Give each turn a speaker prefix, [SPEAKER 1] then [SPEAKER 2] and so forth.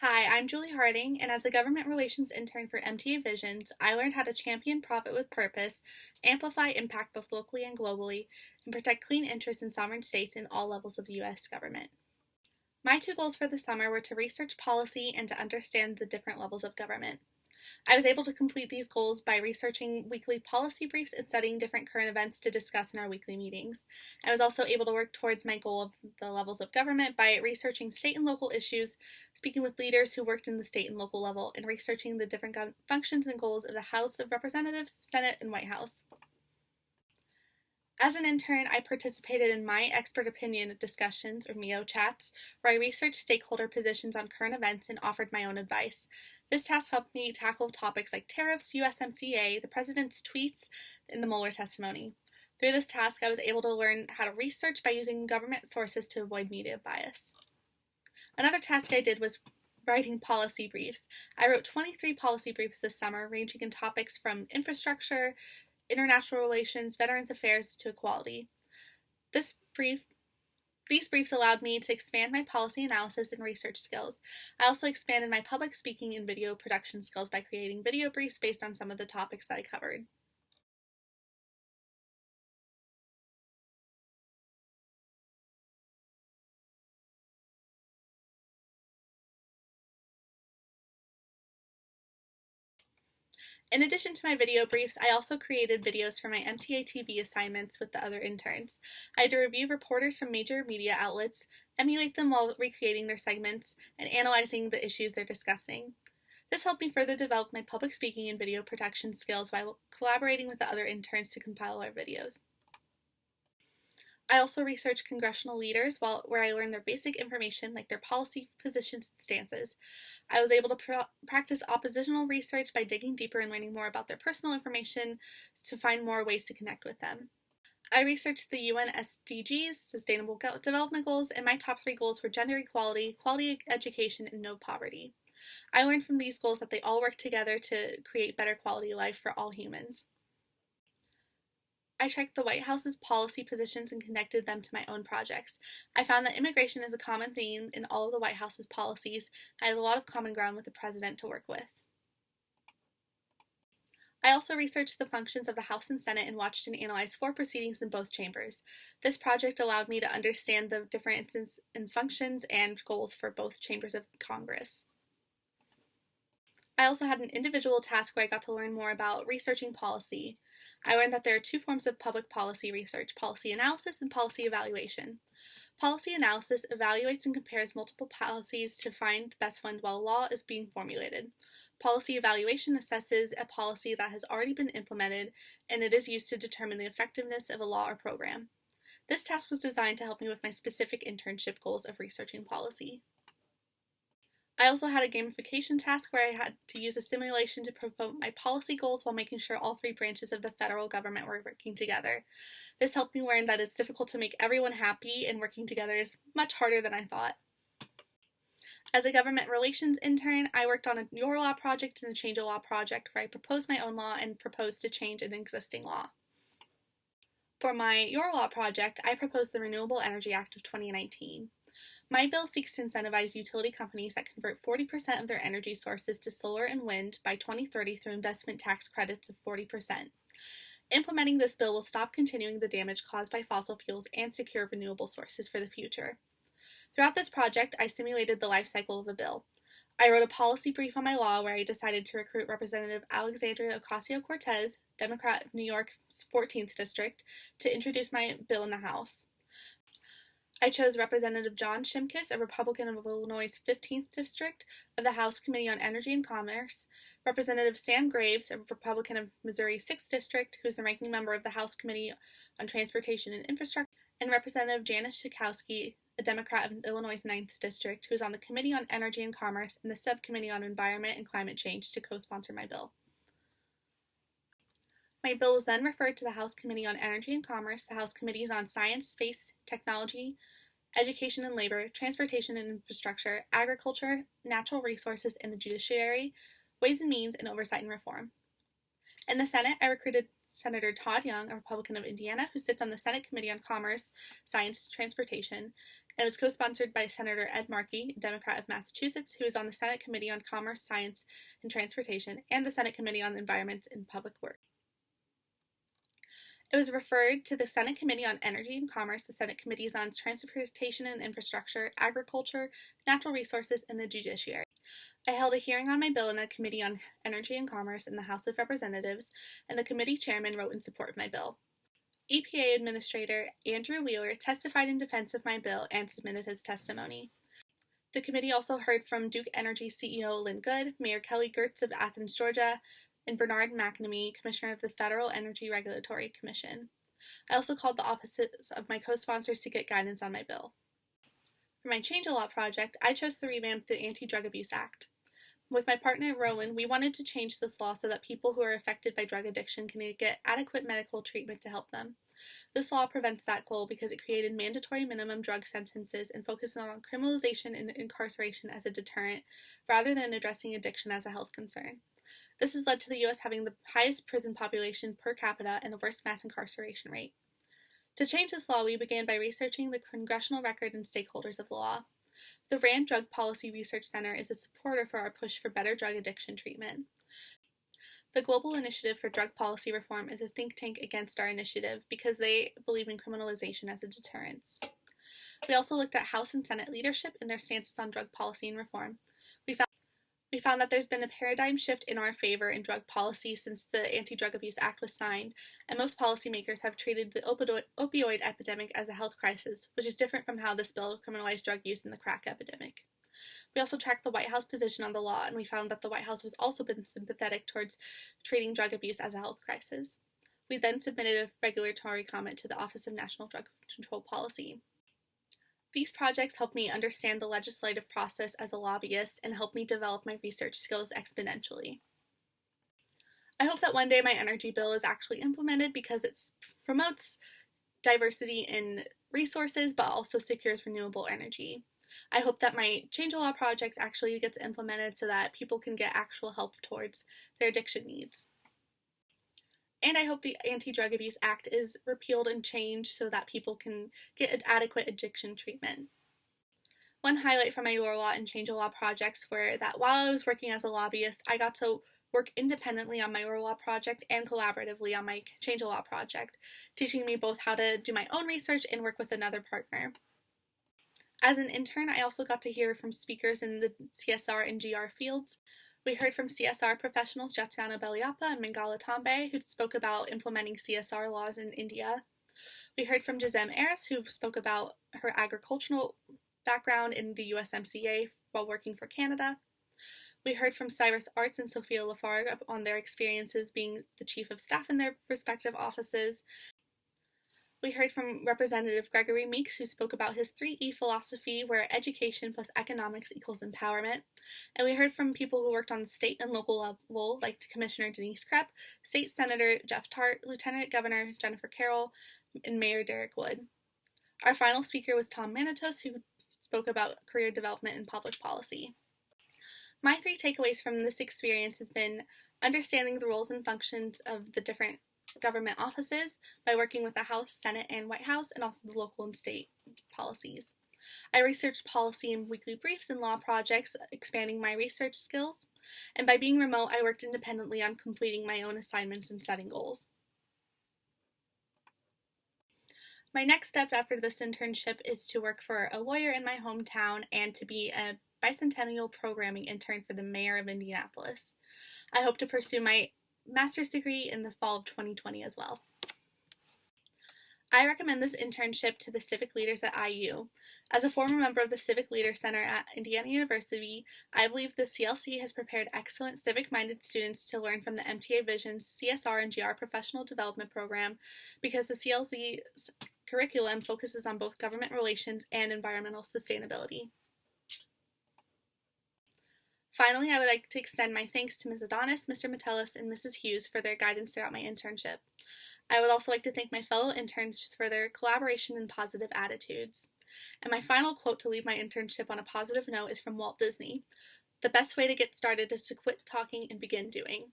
[SPEAKER 1] Hi, I'm Julie Harding, and as a government relations intern for MTA Visions, I learned how to champion profit with purpose, amplify impact both locally and globally, and protect clean interests in sovereign states in all levels of the U.S. government. My two goals for the summer were to research policy and to understand the different levels of government. I was able to complete these goals by researching weekly policy briefs and studying different current events to discuss in our weekly meetings. I was also able to work towards my goal of the levels of government by researching state and local issues, speaking with leaders who worked in the state and local level, and researching the different functions and goals of the House of Representatives, Senate, and White House. As an intern, I participated in My Expert Opinion discussions, or MIO chats, where I researched stakeholder positions on current events and offered my own advice. This task helped me tackle topics like tariffs, USMCA, the president's tweets, and the Mueller testimony. Through this task, I was able to learn how to research by using government sources to avoid media bias. Another task I did was writing policy briefs. I wrote 23 policy briefs this summer, ranging in topics from infrastructure, international relations, veterans affairs, to equality. These briefs allowed me to expand my policy analysis and research skills. I also expanded my public speaking and video production skills by creating video briefs based on some of the topics that I covered. In addition to my video briefs, I also created videos for my MTA TV assignments with the other interns. I had to review reporters from major media outlets, emulate them while recreating their segments, and analyzing the issues they're discussing. This helped me further develop my public speaking and video production skills while collaborating with the other interns to compile our videos. I also researched congressional leaders where I learned their basic information like their policy positions and stances. I was able to practice oppositional research by digging deeper and learning more about their personal information to find more ways to connect with them. I researched the UN SDGs, Sustainable Development Goals, and my top 3 goals were gender equality, quality education, and no poverty. I learned from these goals that they all work together to create better quality life for all humans. I tracked the White House's policy positions and connected them to my own projects. I found that immigration is a common theme in all of the White House's policies. I had a lot of common ground with the president to work with. I also researched the functions of the House and Senate and watched and analyzed 4 proceedings in both chambers. This project allowed me to understand the differences in functions and goals for both chambers of Congress. I also had an individual task where I got to learn more about researching policy. I learned that there are 2 forms of public policy research: policy analysis and policy evaluation. Policy analysis evaluates and compares multiple policies to find the best one while a law is being formulated. Policy evaluation assesses a policy that has already been implemented, and it is used to determine the effectiveness of a law or program. This task was designed to help me with my specific internship goals of researching policy. I also had a gamification task where I had to use a simulation to promote my policy goals while making sure all 3 branches of the federal government were working together. This helped me learn that it's difficult to make everyone happy, and working together is much harder than I thought. As a government relations intern, I worked on a Your Law project and a Change a Law project where I proposed my own law and proposed to change an existing law. For my Your Law project, I proposed the Renewable Energy Act of 2019. My bill seeks to incentivize utility companies that convert 40% of their energy sources to solar and wind by 2030 through investment tax credits of 40%. Implementing this bill will stop continuing the damage caused by fossil fuels and secure renewable sources for the future. Throughout this project, I simulated the life cycle of a bill. I wrote a policy brief on my law where I decided to recruit Representative Alexandria Ocasio-Cortez, Democrat of New York's 14th District, to introduce my bill in the House. I chose Representative John Shimkus, a Republican of Illinois' 15th District of the House Committee on Energy and Commerce, Representative Sam Graves, a Republican of Missouri's 6th District, who is the ranking member of the House Committee on Transportation and Infrastructure, and Representative Janice Schakowsky, a Democrat of Illinois' 9th District, who is on the Committee on Energy and Commerce and the Subcommittee on Environment and Climate Change, to co-sponsor my bill. My bill was then referred to the House Committee on Energy and Commerce, the House Committees on Science, Space, Technology, Education and Labor, Transportation and Infrastructure, Agriculture, Natural Resources, and the Judiciary, Ways and Means, and Oversight and Reform. In the Senate, I recruited Senator Todd Young, a Republican of Indiana, who sits on the Senate Committee on Commerce, Science, Transportation, and was co-sponsored by Senator Ed Markey, a Democrat of Massachusetts, who is on the Senate Committee on Commerce, Science, and Transportation, and the Senate Committee on Environment and Public Works. It was referred to the Senate Committee on Energy and Commerce, the Senate Committees on Transportation and Infrastructure, Agriculture, Natural Resources, and the Judiciary. I held a hearing on my bill in the Committee on Energy and Commerce in the House of Representatives, and the committee chairman wrote in support of my bill. EPA Administrator Andrew Wheeler testified in defense of my bill and submitted his testimony. The committee also heard from Duke Energy CEO Lynn Good, Mayor Kelly Gertz of Athens, Georgia, and Bernard McNamee, Commissioner of the Federal Energy Regulatory Commission. I also called the offices of my co-sponsors to get guidance on my bill. For my Change a Law project, I chose to revamp the Anti-Drug Abuse Act. With my partner, Rowan, we wanted to change this law so that people who are affected by drug addiction can get adequate medical treatment to help them. This law prevents that goal because it created mandatory minimum drug sentences and focuses on criminalization and incarceration as a deterrent, rather than addressing addiction as a health concern. This has led to the U.S. having the highest prison population per capita and the worst mass incarceration rate. To change this law, we began by researching the congressional record and stakeholders of the law. The RAND Drug Policy Research Center is a supporter for our push for better drug addiction treatment. The Global Initiative for Drug Policy Reform is a think tank against our initiative because they believe in criminalization as a deterrence. We also looked at House and Senate leadership and their stances on drug policy and reform. We found that there's been a paradigm shift in our favor in drug policy since the Anti-Drug Abuse Act was signed, and most policymakers have treated the opioid epidemic as a health crisis, which is different from how this bill criminalized drug use in the crack epidemic. We also tracked the White House position on the law, and we found that the White House has also been sympathetic towards treating drug abuse as a health crisis. We then submitted a regulatory comment to the Office of National Drug Control Policy. These projects helped me understand the legislative process as a lobbyist and helped me develop my research skills exponentially. I hope that one day my energy bill is actually implemented because it promotes diversity in resources but also secures renewable energy. I hope that my Change a Law project actually gets implemented so that people can get actual help towards their addiction needs. And I hope the Anti-Drug Abuse Act is repealed and changed so that people can get adequate addiction treatment. One highlight from my Your Law and Change a Law projects were that while I was working as a lobbyist, I got to work independently on my Your Law project and collaboratively on my Change a Law project, teaching me both how to do my own research and work with another partner. As an intern, I also got to hear from speakers in the CSR and GR fields. We heard from CSR professionals Jatiana Beliapa and Mangala Tambe, who spoke about implementing CSR laws in India. We heard from Jazem Aris, who spoke about her agricultural background in the USMCA while working for Canada. We heard from Cyrus Arts and Sophia Lafargue on their experiences being the chief of staff in their respective offices. We heard from Representative Gregory Meeks, who spoke about his 3E philosophy, where education plus economics equals empowerment. And we heard from people who worked on the state and local level, like Commissioner Denise Krepp, State Senator Jeff Tart, Lieutenant Governor Jennifer Carroll, and Mayor Derek Wood. Our final speaker was Tom Manitos, who spoke about career development and public policy. My 3 takeaways from this experience has been understanding the roles and functions of the different government offices by working with the House, Senate, and White House, and also the local and state policies. I researched policy in weekly briefs and law projects, expanding my research skills, and by being remote, I worked independently on completing my own assignments and setting goals. My next step after this internship is to work for a lawyer in my hometown and to be a bicentennial programming intern for the mayor of Indianapolis. I hope to pursue my master's degree in the fall of 2020 as well. I recommend this internship to the civic leaders at IU. As a former member of the Civic Leader Center at Indiana University, I believe the CLC has prepared excellent civic-minded students to learn from the MTA Vision's CSR and GR professional development program because the CLC's curriculum focuses on both government relations and environmental sustainability. Finally, I would like to extend my thanks to Ms. Adonis, Mr. Metellus, and Mrs. Hughes for their guidance throughout my internship. I would also like to thank my fellow interns for their collaboration and positive attitudes. And my final quote to leave my internship on a positive note is from Walt Disney. The best way to get started is to quit talking and begin doing.